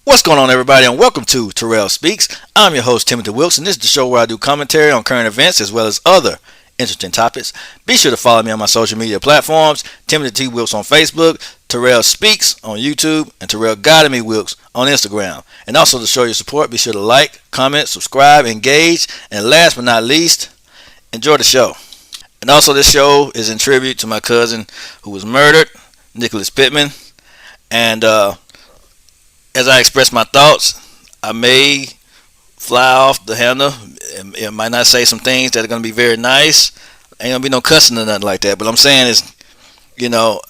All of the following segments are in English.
What's going on, everybody, and welcome to Terrell Speaks. I'm your host, Timothy Wilson. This is the show where I do commentary on current events as well as other interesting topics. Be sure to follow me on my social media platforms, Timothy T. Wilkes on Facebook, Terrell Speaks on YouTube, and Terrell Guided Me Wilkes on Instagram. And also to show your support, be sure to like, comment, subscribe, engage, and last but not least, enjoy the show. And also this show is in tribute to my cousin who was murdered, Nick Pittman. And as I express my thoughts, I may fly off the handle. It might not say some things that are going to be very nice. Ain't going to be no cussing or nothing like that. But I'm saying is, y'all know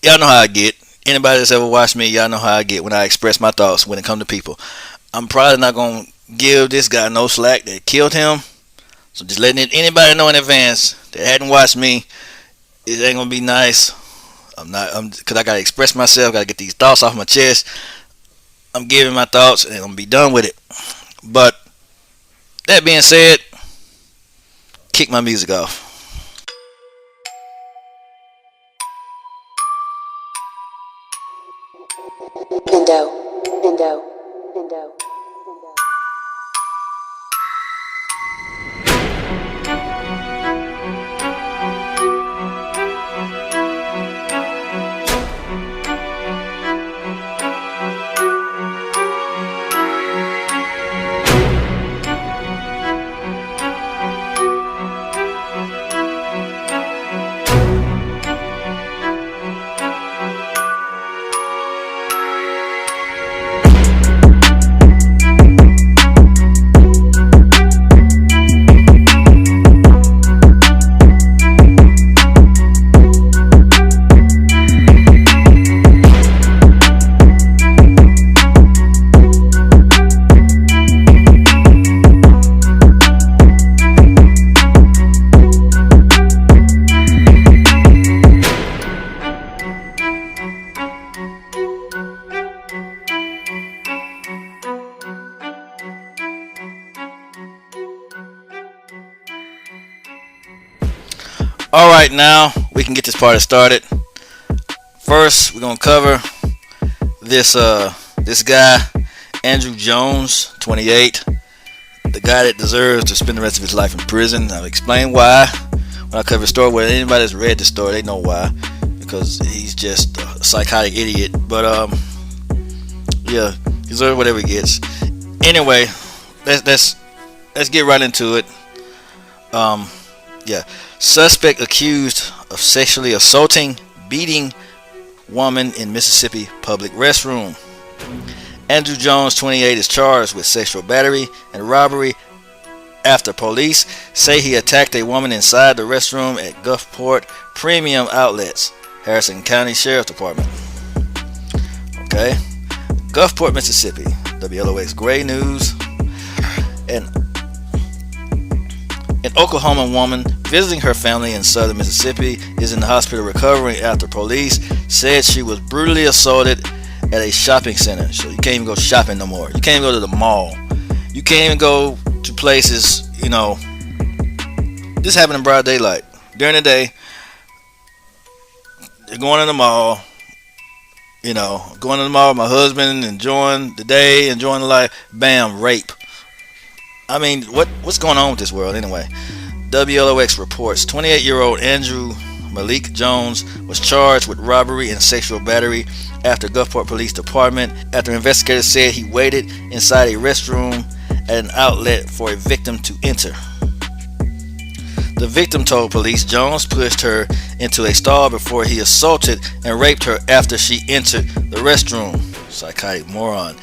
how I get. Anybody that's ever watched me, y'all know how I get when I express my thoughts when it comes to people. I'm probably not going to give this guy no slack that killed him. So just letting anybody know in advance that hadn't watched me, it ain't going to be nice. Because I got to express myself, got to get these thoughts off my chest. I'm giving my thoughts and I'm going to be done with it. But that being said, kick my music off. Indo. Alright, now we can get this party started. First, we're going to cover this guy, Andrew Jones, 28. The guy that deserves to spend the rest of his life in prison. I'll explain why when I cover the story. Well, anybody that's read the story, they know why. Because he's just a psychotic idiot. But, yeah, deserves whatever he gets. Anyway, let's get right into it. Yeah. Suspect accused of sexually assaulting, beating woman in Mississippi public restroom. Andrew Jones, 28, is charged with sexual battery and robbery after police say he attacked a woman inside the restroom at Gulfport Premium Outlets, Harrison County Sheriff's Department. Okay. Gulfport, Mississippi. WLOX Gray News. An Oklahoma woman visiting her family in southern Mississippi is in the hospital recovering after police said she was brutally assaulted at a shopping center. So you can't even go shopping no more. You can't even go to the mall. You can't even go to places, This happened in broad daylight. During the day, you're going to the mall, going to the mall with my husband, enjoying the day, enjoying the life. Bam, rape. I mean, what's going on with this world anyway? WLOX reports 28-year-old Andrew Malik Jones was charged with robbery and sexual battery after Gulfport Police Department after investigators said he waited inside a restroom at an outlet for a victim to enter. The victim told police Jones pushed her into a stall before he assaulted and raped her after she entered the restroom. Psychotic moron.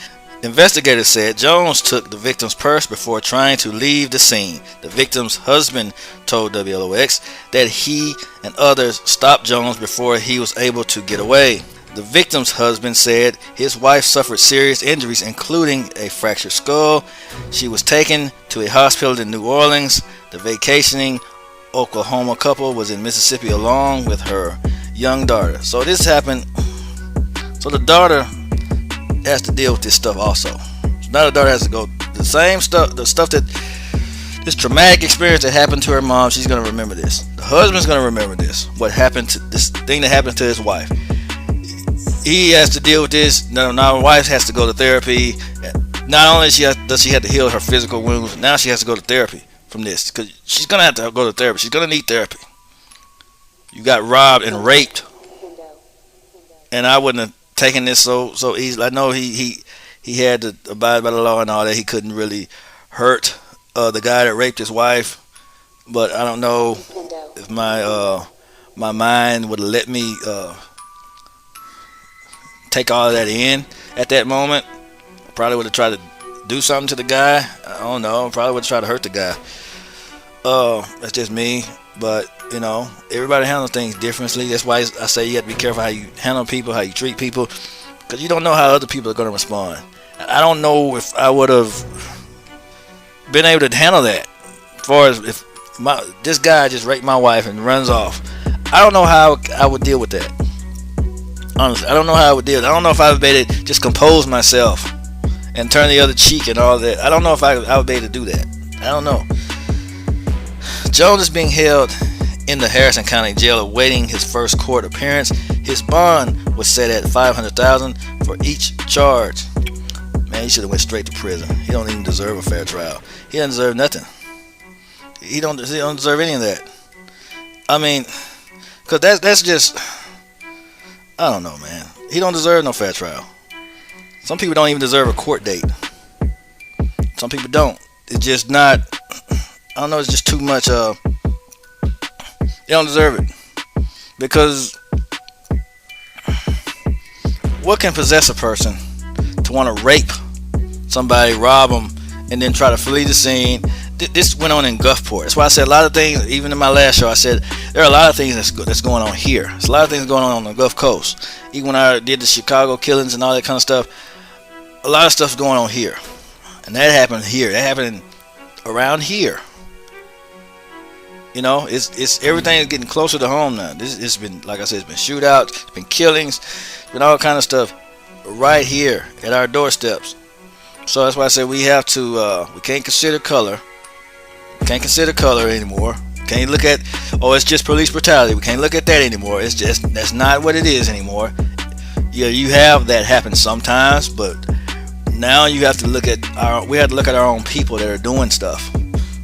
Investigators said Jones took the victim's purse before trying to leave the scene. The victim's husband told WLOX that he and others stopped Jones before he was able to get away. The victim's husband said his wife suffered serious injuries, including a fractured skull. She was taken to a hospital in New Orleans. The vacationing Oklahoma couple was in Mississippi along with her young daughter. So this happened. So the daughter has to deal with this stuff also. So now the daughter has to go the same stuff, the stuff that this traumatic experience that happened to her mom. She's gonna remember this. The husband's gonna remember this. What happened to this thing that happened to his wife. he has to deal with this. Now my wife has to go to therapy. Not only does she have to heal her physical wounds, now she has to go to therapy from this because she's gonna have to go to therapy. She's gonna need therapy. You got robbed and raped, and I wouldn't have taken this so easily. I know he had to abide by the law and all that. He couldn't really hurt the guy that raped his wife, but I don't know if my mind would have let me take all of that in at that moment. I probably would have tried to do something to the guy. I don't know. I probably would have tried to hurt the guy. That's just me. But you know, everybody handles things differently. That's why I say you have to be careful how you handle people, how you treat people, because you don't know how other people are going to respond. I don't know if I would have been able to handle that. As far as if this guy just raped my wife and runs off, I don't know how I would deal with that. Honestly, I don't know how I would deal. I don't know if I would be able to just compose myself and turn the other cheek and all that. I don't know if I would be able to do that. I don't know. Jones is being held in the Harrison County Jail awaiting his first court appearance. His bond was set at $500,000 for each charge. Man, he should have went straight to prison. He don't even deserve a fair trial. He doesn't deserve nothing. He don't deserve any of that. I mean, cause that's just, I don't know, man. He don't deserve no fair trial. Some people don't even deserve a court date. Some people don't. It's just not. I don't know. It's just too much. They don't deserve it because what can possess a person to want to rape somebody, rob them, and then try to flee the scene? This went on in Gulfport. That's why I said a lot of things. Even in my last show, I said there are a lot of things that's going on here. There's a lot of things going on the Gulf Coast. Even when I did the Chicago killings and all that kind of stuff, a lot of stuff's going on here, and that happened here. That happened around here. You know, it's everything is getting closer to home now. It's been, like I said, it's been shootouts, it's been killings, it's been all kind of stuff right here at our doorsteps. So that's why I said we have to. We can't consider color. We can't consider color anymore. We can't look at, oh, it's just police brutality. We can't look at that anymore. It's just, that's not what it is anymore. Yeah, you have that happen sometimes, but now you have to look at we have to look at our own people that are doing stuff.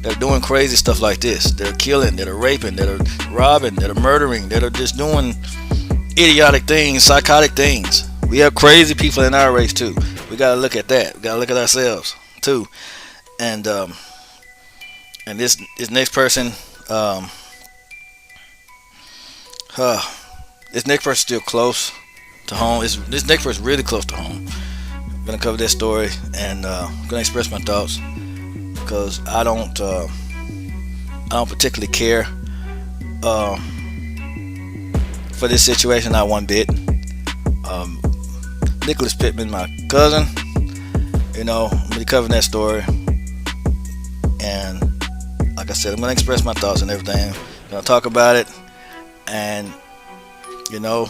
They're doing crazy stuff like this. They're killing, that are raping, that are robbing, that are murdering, that are just doing idiotic things, psychotic things. We have crazy people in our race too. We gotta look at that. We gotta look at ourselves too. And this next person, this next person's still close to home. This next person's really close to home. I'm gonna cover this story and gonna express my thoughts. Because I don't particularly care for this situation, not one bit. Nicholas Pittman, my cousin, you know, I'm gonna be covering that story, and like I said, I'm gonna express my thoughts and everything. I'm gonna talk about it, and you know,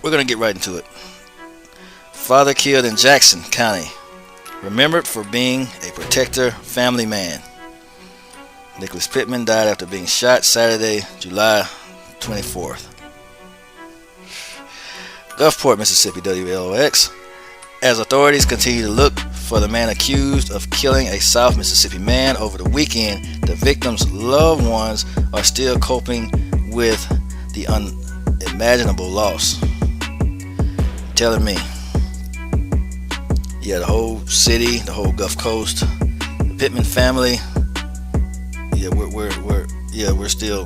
we're gonna get right into it. Father killed in Jackson County. Remembered for being a protector, family man. Nicholas Pittman died after being shot Saturday, July 24th. Gulfport, Mississippi, WLOX. As authorities continue to look for the man accused of killing a South Mississippi man over the weekend, the victim's loved ones are still coping with the unimaginable loss. Telling me. Yeah, the whole city, the whole Gulf Coast, the Pittman family. Yeah, we're still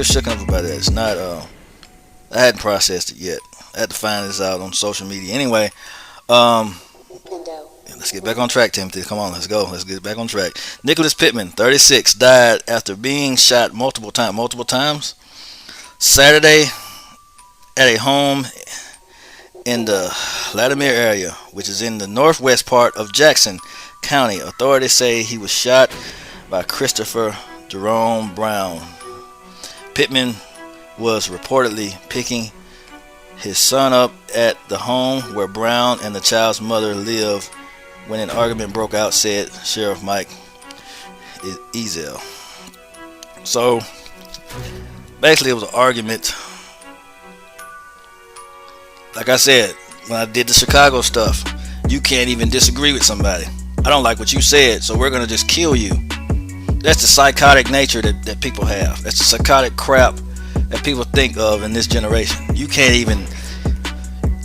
shook up about that. It's not. I hadn't processed it yet. I had to find this out on social media. Anyway, let's get back on track, Timothy. Come on, let's go. Let's get back on track. Nicholas Pittman, 36, died after being shot multiple times. Saturday at a home in the Latimer area, which is in the northwest part of Jackson County. Authorities say he was shot by Christopher Jerome Brown. Pittman was reportedly picking his son up at the home where Brown and the child's mother live when an argument broke out, said Sheriff Mike Ezel. So basically it was an argument Like I said, when I did the Chicago stuff, you can't even disagree with somebody. I don't like what you said, so we're gonna just kill you. That's the psychotic nature that people have. That's the psychotic crap that people think of in this generation. You can't even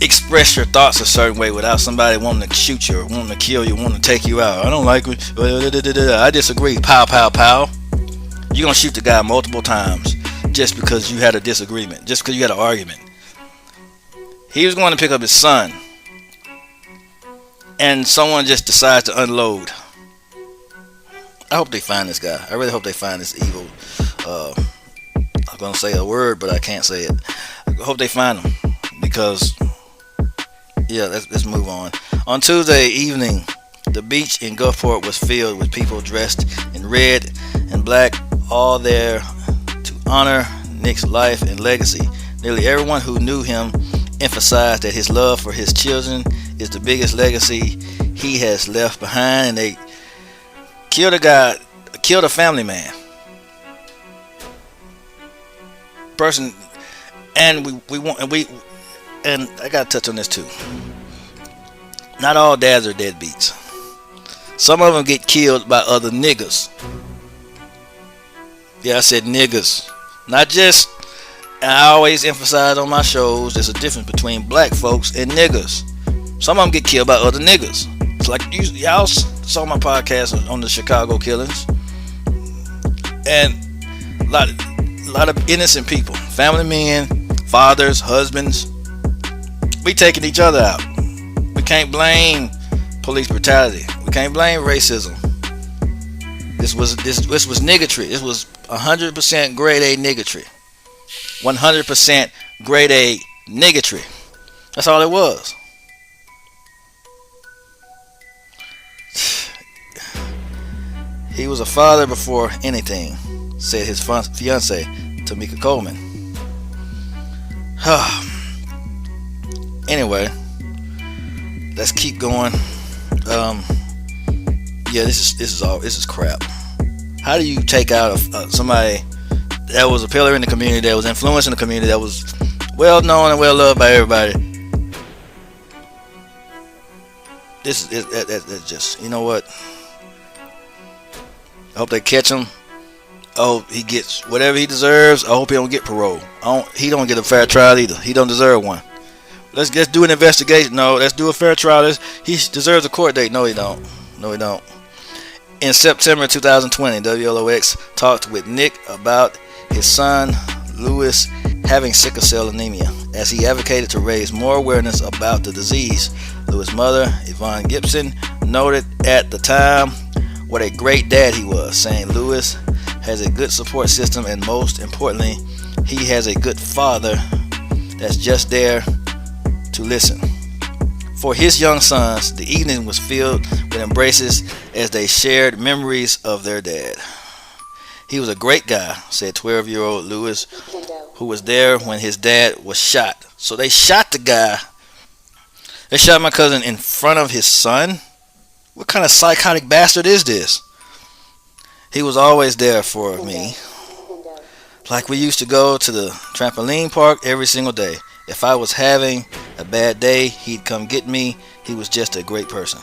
express your thoughts a certain way without somebody wanting to shoot you or wanting to kill you, wanting to take you out. I don't like it. I disagree. Pow, pow, pow. You're gonna shoot the guy multiple times just because you had a disagreement, just because you had an argument. He was going to pick up his son, and someone just decides to unload. I hope they find this guy. I really hope they find this evil. I'm gonna say a word, but I can't say it. I hope they find him because, yeah, let's move on. On Tuesday evening, the beach in Gulfport was filled with people dressed in red and black, all there to honor Nick's life and legacy. Nearly everyone who knew him emphasized that his love for his children is the biggest legacy he has left behind, and they killed a family man. Person, and and I gotta touch on this too. Not all dads are deadbeats. Some of them get killed by other niggas. Yeah, I said niggas. Not just, and I always emphasize on my shows, there's a difference between black folks and niggas. Some of them get killed by other niggas. It's like y'all saw my podcast on the Chicago killings. And a lot of innocent people, family men, fathers, husbands, we taking each other out. We can't blame police brutality. We can't blame racism. This was niggatry. This was 100% grade A niggatry. 100% grade A niggatry. That's all it was. He was a father before anything, said his fiance, Tamika Coleman. Anyway, let's keep going. Yeah, this is crap. How do you take out somebody that was a pillar in the community, that was influencing the community, that was well known and well loved by everybody? This is just, you know what? I hope they catch him. I hope he gets whatever he deserves. I hope he don't get parole. He don't get a fair trial either. He don't deserve one. Let's do an investigation. No, let's do a fair trial. He deserves a court date. No, he don't. No, he don't. In September 2020, WLOX talked with Nick about his son, Lewis, having sickle cell anemia, as he advocated to raise more awareness about the disease. Lewis' mother, Yvonne Gibson, noted at the time what a great dad he was, saying Lewis has a good support system, and most importantly, he has a good father that's just there to listen. For his young sons, the evening was filled with embraces as they shared memories of their dad. He was a great guy, said 12-year-old Lewis, who was there when his dad was shot. So they shot the guy. They shot my cousin in front of his son? What kind of psychotic bastard is this? He was always there for me. Like we used to go to the trampoline park every single day. If I was having a bad day, he'd come get me. He was just a great person.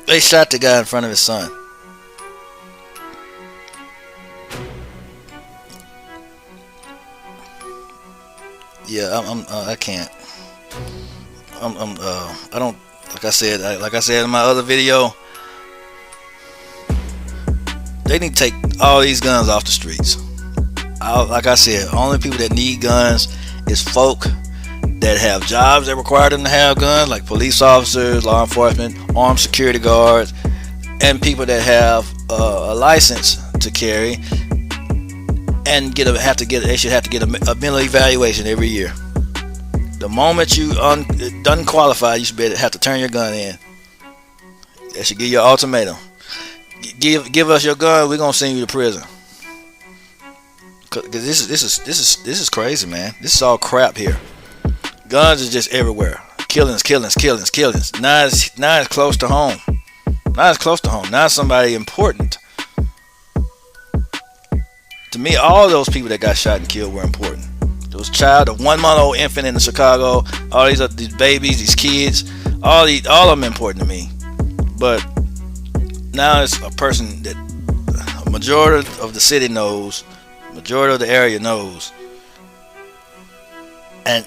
They shot the guy in front of his son. Yeah, I can't. I don't. Like I said in my other video, they need to take all these guns off the streets. Like I said, only people that need guns is folk that have jobs that require them to have guns, like police officers, law enforcement, armed security guards, and people that have a license to carry and they should have to get a mental evaluation every year. The moment you done qualify, you should have to turn your gun in. They should give you an ultimatum. Give us your gun, we're gonna send you to prison. Cause this is crazy, man. This is all crap here. Guns is just everywhere. Killings. Now it's close to home. Now it's somebody important. To me, all those people that got shot and killed were important. was a child, a 1 month old infant in Chicago. All these babies, these kids, all of them important to me. But now it's a person that a majority of the city knows, majority of the area knows, and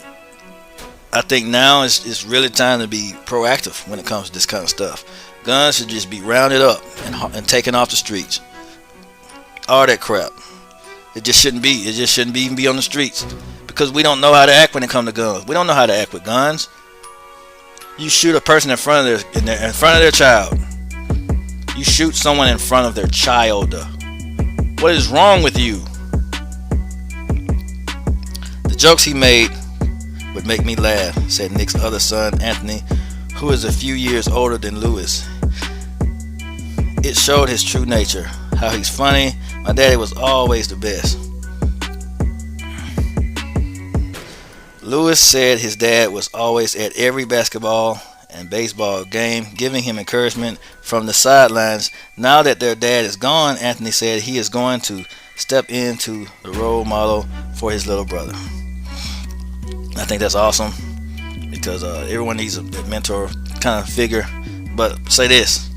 I think now it's really time to be proactive when it comes to this kind of stuff. Guns should just be rounded up and taken off the streets. All that crap. It just shouldn't be. It just shouldn't even be on the streets, because we don't know how to act when it comes to guns. We don't know how to act with guns. You shoot a person in front of their child. You shoot someone in front of their child. What is wrong with you? The jokes he made would make me laugh, said Nick's other son, Anthony, who is a few years older than Lewis. It showed his true nature, how he's funny. My daddy was always the best. Lewis said his dad was always at every basketball and baseball game, giving him encouragement from the sidelines. Now that their dad is gone, Anthony said he is going to step into the role model for his little brother. I think that's awesome, because everyone needs a mentor kind of figure. But say this,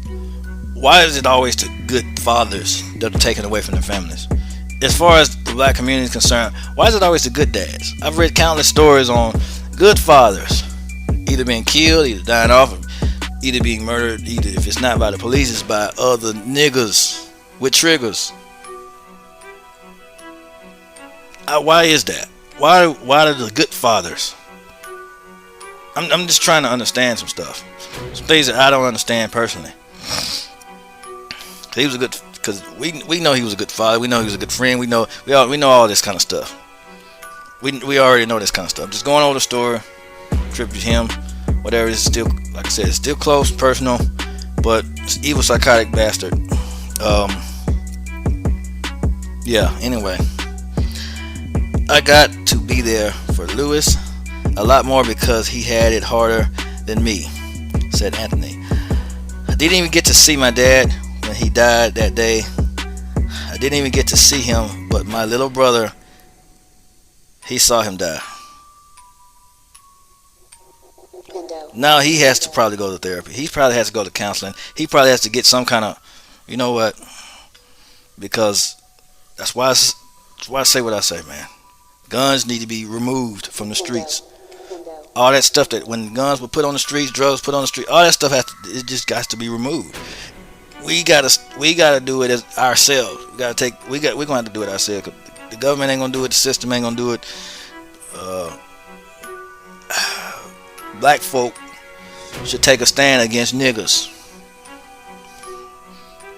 why is it always the good fathers that are taken away from their families? As far as the black community is concerned, why is it always the good dads? I've read countless stories on good fathers either being killed, either dying off, either being murdered, either if it's not by the police, it's by other niggas with triggers. Why is that? Why are the good fathers? I'm just trying to understand some stuff, some things that I don't understand personally. He was a good, because we know he was a good father. We know he was a good friend. We know all this kind of stuff. We already know this kind of stuff. Just going over the story, tribute to him, whatever. It's still, like I said, it's still close, personal, but it's evil, psychotic bastard. Yeah. Anyway, I got to be there for Lewis a lot more because he had it harder than me, said Anthony. I didn't even get to see my dad when he died that day. I didn't even get to see him, but my little brother, he saw him die. Now he has to probably go to therapy. He probably has to go to counseling. He probably has to get some kind of, you know what? Because that's why I say what I say, man. Guns need to be removed from the streets. All that stuff that when guns were put on the streets, drugs put on the street, all that stuff it just got to be removed. We gotta do it as ourselves. We're gonna have to do it ourselves. The government ain't gonna do it. The system ain't gonna do it. Black folk should take a stand against niggas.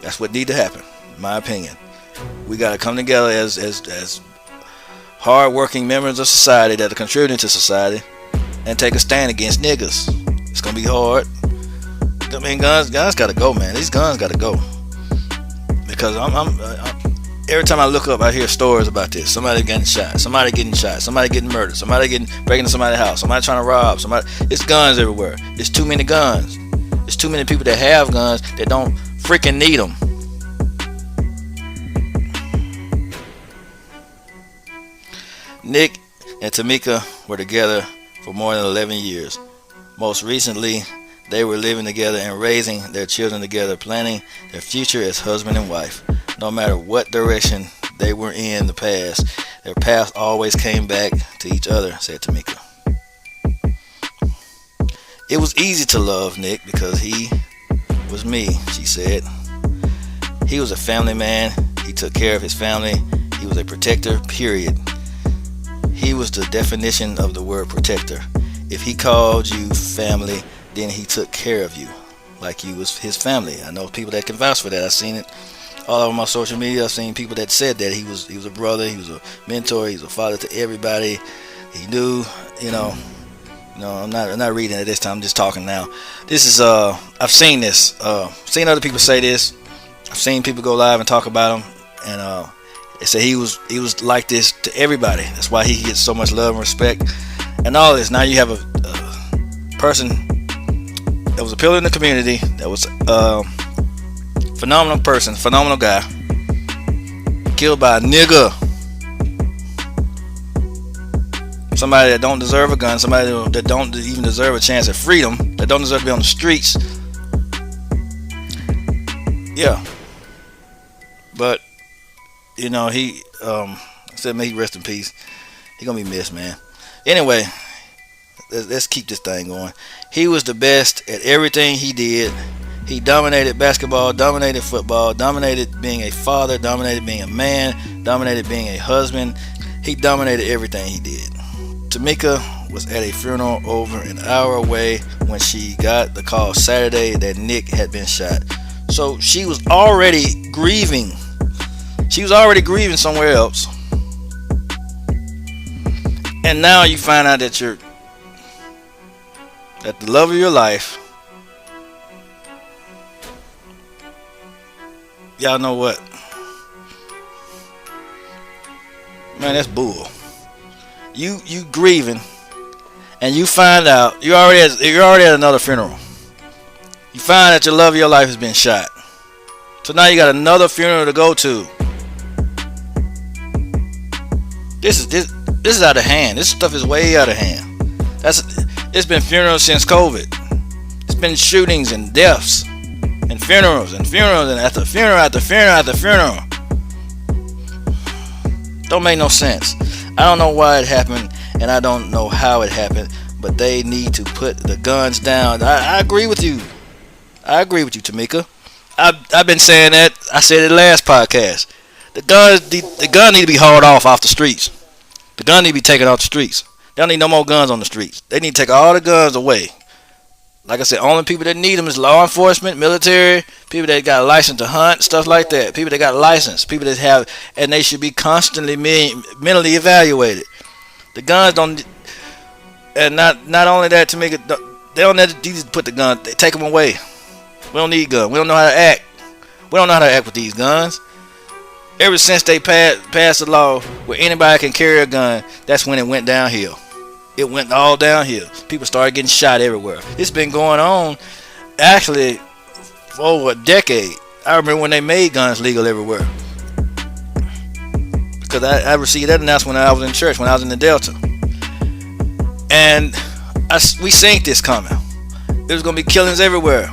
That's what need to happen, in my opinion. We gotta come together as hard-working members of society that are contributing to society and take a stand against niggas. It's gonna be hard. I mean, guns gotta go, man. These guns gotta go. Because every time I look up, I hear stories about this. Somebody getting shot, somebody getting murdered, somebody breaking into somebody's house, somebody trying to rob, somebody. It's guns everywhere. It's too many guns. There's too many people that have guns that don't freaking need them. Nick and Tamika were together for more than 11 years. Most recently, they were living together and raising their children together, planning their future as husband and wife. No matter what direction they were in the past, their paths always came back to each other, said Tamika. It was easy to love Nick because he was me, she said. He was a family man. He took care of his family. He was a protector, period. He was the definition of the word protector. If he called you family, then he took care of you like you was his family. I know people that can vouch for that. I've seen it all over my social media. I've seen people that said that he was a brother, he was a mentor, he was a father to everybody. He knew, I'm not reading it this time. I'm just talking now. This is I've seen this. Seen other people say this. I've seen people go live and talk about him, and they say he was like this to everybody. That's why he gets so much love and respect and all this. Now you have a person that was a pillar in the community, that was a phenomenal person, phenomenal guy, killed by a nigga. somebody that don't deserve a gun, somebody that don't even deserve a chance at freedom, that don't deserve to be on the streets. Yeah, but he said, may he rest in peace. He gonna be missed, man. Anyway, let's keep this thing going. He was the best at everything he did. He dominated basketball, dominated football, dominated being a father, dominated being a man, dominated being a husband. He dominated everything he did. Tamika was at a funeral over an hour away when she got the call Saturday that Nick had been shot. So she was already grieving. She was already grieving somewhere else. And now you find out that the love of your life, y'all know what? Man, that's bull. You grieving, and you find out you're already at another funeral. You find that your love of your life has been shot. So now you got another funeral to go to. This is out of hand. This stuff is way out of hand. It's been funerals since COVID. It's been shootings and deaths and funerals and after funeral after funeral after funeral. Don't make no sense. I don't know why it happened, and I don't know how it happened, but they need to put the guns down. I agree with you. I agree with you, Tamika. I've been saying that. I said it last podcast. The gun need to be hauled off the streets. The gun need to be taken off the streets. They don't need no more guns on the streets. They need to take all the guns away. Like I said, only people that need them is law enforcement, military, people that got a license to hunt, stuff like that. People that got a license, people that have, and they should be constantly mentally evaluated. The guns don't, and not only that, to make it, they don't need to put the gun, they take them away. We don't need guns. We don't know how to act. We don't know how to act with these guns. Ever since they passed the law where anybody can carry a gun, that's when it went downhill. It went all downhill. People started getting shot everywhere. It's been going on actually for over a decade. I remember when they made guns legal everywhere. Because I received that announcement when I was in church, when I was in the Delta. And we seen this coming. There was going to be killings everywhere.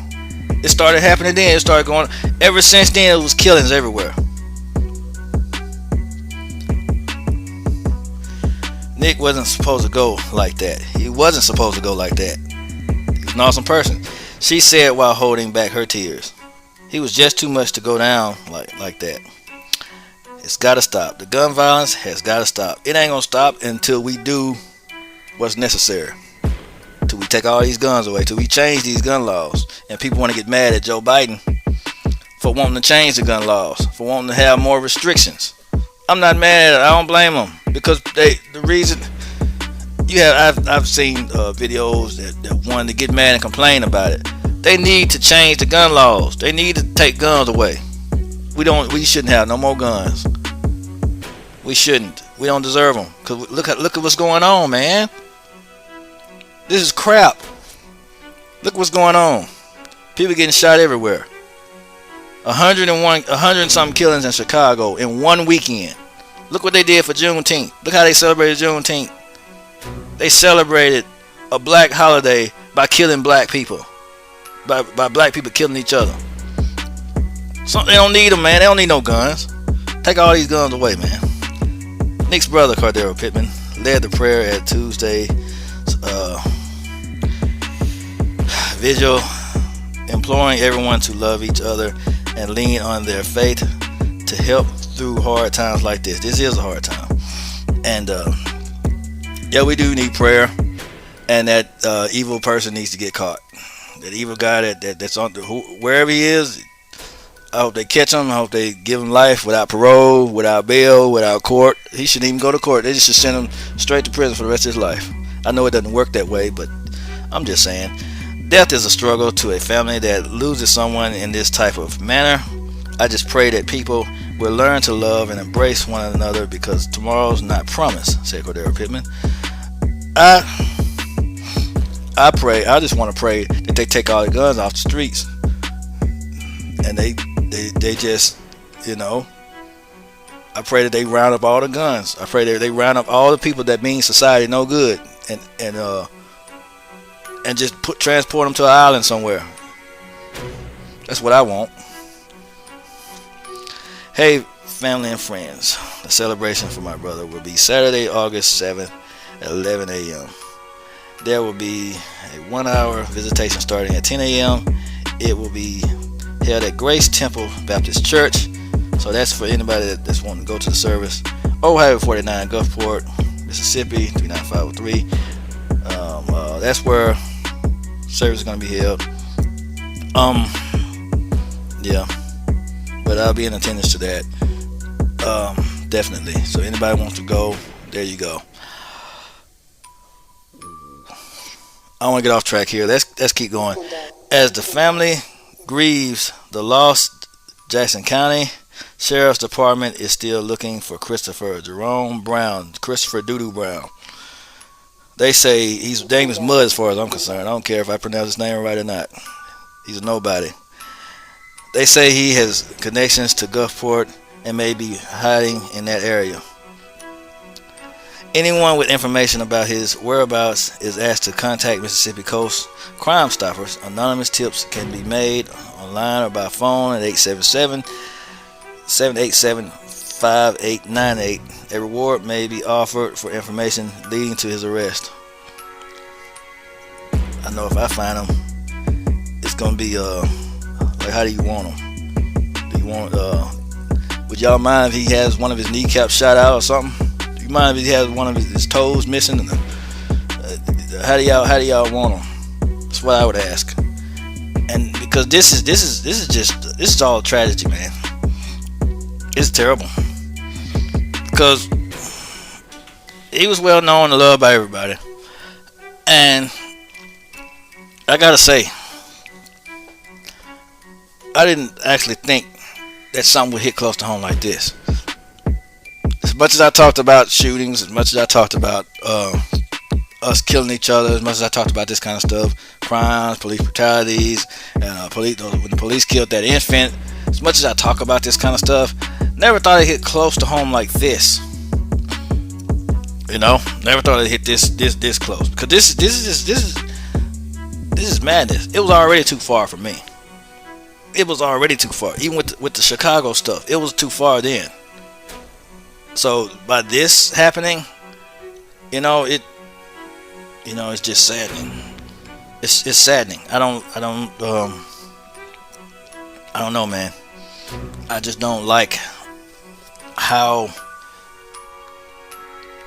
It started happening then. It started going. Ever since then, it was killings everywhere. Nick wasn't supposed to go like that. He wasn't supposed to go like that. He was an awesome person. She said while holding back her tears. He was just too much to go down like that. It's got to stop. The gun violence has got to stop. It ain't going to stop until we do what's necessary. Till we take all these guns away. Till we change these gun laws. And people want to get mad at Joe Biden for wanting to change the gun laws. For wanting to have more restrictions. I'm not mad at it. I don't blame them. Because the reason I've seen videos that wanted to get mad and complain about it. They need to change the gun laws. They need to take guns away. We shouldn't have no more guns. We shouldn't. We don't deserve them. Cause look at what's going on, man. This is crap. Look what's going on. People getting shot everywhere. 100 and something killings in Chicago in one weekend. Look what they did for Juneteenth. Look how they celebrated Juneteenth. They celebrated a black holiday by killing black people. By black people killing each other. So they don't need them, man. They don't need no guns. Take all these guns away, man. Nick's brother, R.I.P. Pittman, led the prayer at Tuesday's vigil, imploring everyone to love each other and lean on their faith to help through hard times like this. This is a hard time. And yeah, we do need prayer. And that evil person needs to get caught. That evil guy that's on wherever he is, I hope they catch him. I hope they give him life without parole, without bail, without court. He shouldn't even go to court. They just should send him straight to prison for the rest of his life. I know it doesn't work that way, but I'm just saying. Death is a struggle to a family that loses someone in this type of manner. I just pray that people will learn to love and embrace one another because tomorrow's not promised, said R.I.P. Pittman. I pray, I just want to pray that they take all the guns off the streets. And they just, I pray that they round up all the guns. I pray that they round up all the people that mean society no good, and just transport them to an island somewhere. That's what I want. Hey, family and friends, the celebration for my brother will be Saturday, August 7th at 11 a.m. There will be a 1-hour visitation starting at 10 a.m. It will be held at Grace Temple Baptist Church. So that's for anybody that's wanting to go to the service. Highway 49, Gulfport, Mississippi, 39503. That's where service is going to be held. Yeah, but I'll be in attendance to that. Definitely. So anybody wants to go, there you go. I don't want to get off track here. Let's keep going. As the family grieves the lost, Jackson County Sheriff's Department is still looking for Christopher Jerome Brown, Christopher Doodoo Brown. They say his name is Mud as far as I'm concerned. I don't care if I pronounce his name right or not. He's a nobody. They say he has connections to Gulfport and may be hiding in that area. Anyone with information about his whereabouts is asked to contact Mississippi Coast Crime Stoppers. Anonymous tips can be made online or by phone at 877-787-5898. A reward may be offered for information leading to his arrest. I know if I find him, it's gonna be like, how do you want him? Do you want would y'all mind if he has one of his kneecaps shot out or something? Do you mind if he has one of his toes missing? How do y'all want him? That's what I would ask. And because this is all tragedy, man. It's terrible. Because he was well known and loved by everybody. And I gotta say, I didn't actually think that something would hit close to home like this. As much as I talked about shootings, as much as I talked about us killing each other, as much as I talked about this kind of stuff, crimes, police brutalities, and when the police killed that infant, as much as I talk about this kind of stuff, never thought it hit close to home like this. You know, never thought it hit this close, because this is madness. It was already too far for me. It was already too far, even with the Chicago stuff. It was too far then. So by this happening, it's just saddening. It's saddening. I don't know, man. I just don't like how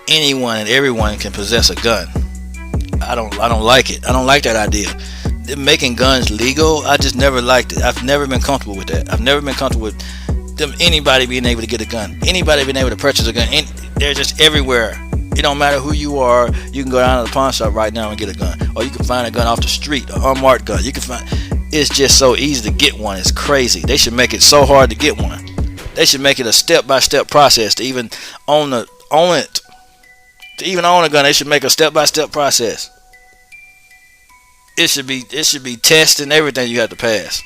anyone and everyone can possess a gun. I don't like it. I don't like that idea. Making guns legal, I just never liked it. I've never been comfortable with that. I've never been comfortable with anybody being able to get a gun, anybody being able to purchase a gun. They're just everywhere. It don't matter who you are. You can go down to the pawn shop right now and get a gun, or you can find a gun off the street, an unmarked gun. You can find. It's just so easy to get one. It's crazy. They should make it so hard to get one. They should make it a step-by-step process to even own it. To even own a gun, they should make a step-by-step process. It should be tests and everything you have to pass.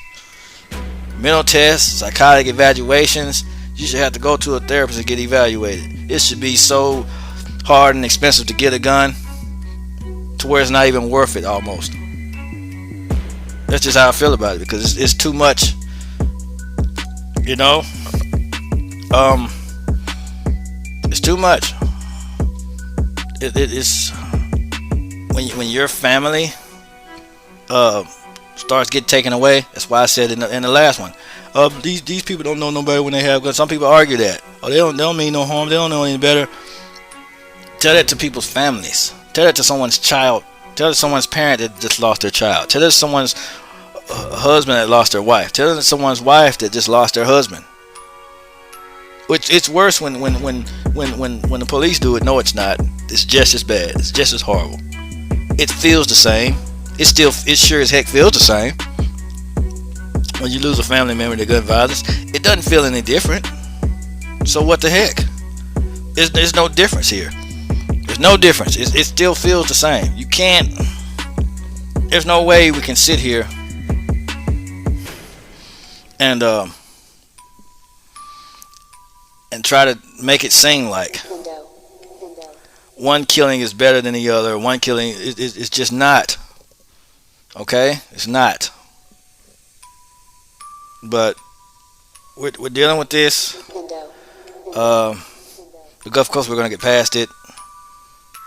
Mental tests, psychotic evaluations. You should have to go to a therapist and get evaluated. It should be so hard and expensive to get a gun to where it's not even worth it almost. That's just how I feel about it, because it's too much. It's too much. It's when your family starts getting taken away. That's why I said in the last one, these people don't know nobody when they have guns. Some people argue that. They don't mean no harm. They don't know any better. Tell that to people's families. Tell that to someone's child. Tell that to someone's parent that just lost their child. Tell that to someone's husband that lost their wife. Tell that to someone's wife that just lost their husband. Which it's worse when the police do it. No, it's not. It's just as bad. It's just as horrible. It feels the same. It sure as heck feels the same. When you lose a family member to gun violence, it doesn't feel any different. So what the heck? There's no difference here. There's no difference. It still feels the same. You can't. There's no way we can sit here and try to make it seem like one killing is better than the other. One killing is just not. Okay, it's not. But we're dealing with this. Um, the Gulf Coast, we're gonna get past it.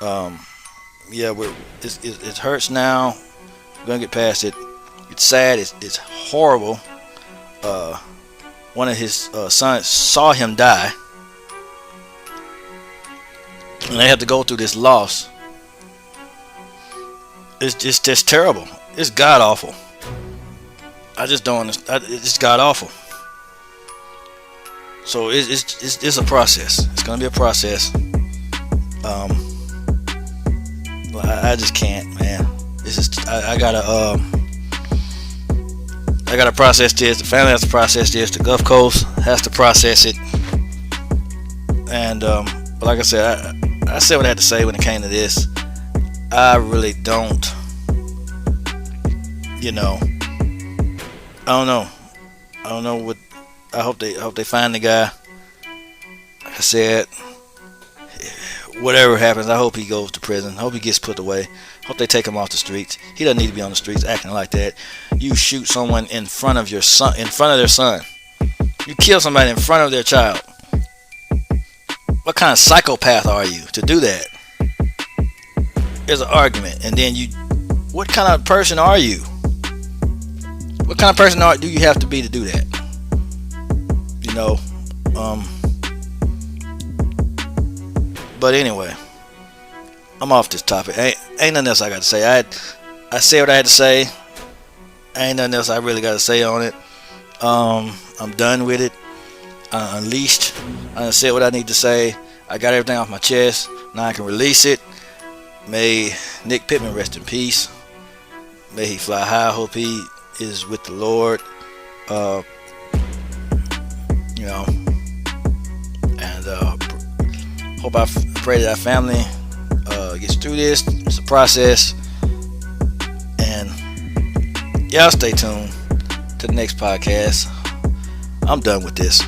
Um, yeah, it hurts now. We're gonna get past it. It's sad. It's horrible. Uh, One of his sons saw him die, and they have to go through this loss. It's just terrible. It's god awful. I just don't understand. It's god awful. So it's a process. It's gonna be a process. I just can't, man. It's just I gotta process this. The family has to process this. The Gulf Coast has to process it. And but like I said, I said what I had to say when it came to this. I really don't. I don't know. I don't know what. I hope they find the guy. Like I said, whatever happens, I hope he goes to prison. I hope he gets put away. I hope they take him off the streets. He doesn't need to be on the streets acting like that. You shoot someone in front of your son, in front of their son. You kill somebody in front of their child. What kind of psychopath are you to do that? There's an argument, and then what kind of person are you? What kind of person do you have to be to do that? But anyway, I'm off this topic. Ain't nothing else I got to say. I said what I had to say. Ain't nothing else I really got to say on it. I'm done with it. I unleashed. I said what I need to say. I got everything off my chest. Now I can release it. May Nick Pittman rest in peace. May he fly high. I hope he is with the Lord. And hope I pray that our family gets through this. It's a process. And y'all stay tuned to the next podcast. I'm done with this.